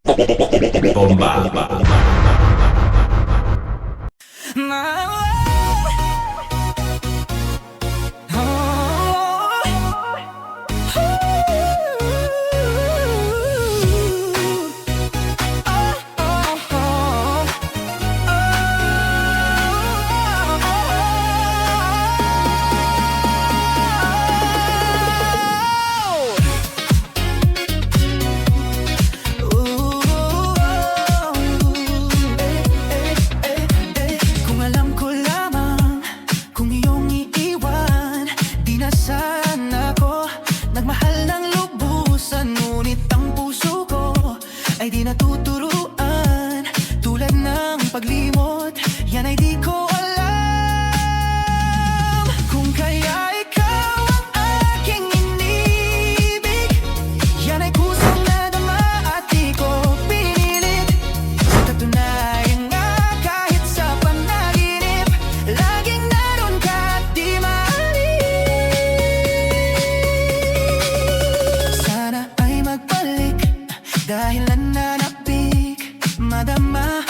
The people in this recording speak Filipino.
Bomba. Kung alam ko lamang kung iyong iiwan, di na sana ako nagmahal ng lubusan. Ngunit ang puso ko ay di natuturuan. Tulad ng paglimot, yan ay di ko alam. Kung kaya ikaw ang aking inibig, yan ay kusang nadama at di ko pinilit. Sa katunayan nga, kahit sa panaginip, laging naroon ka at di maalis. Sana ay magbalik dahil nananapik, madama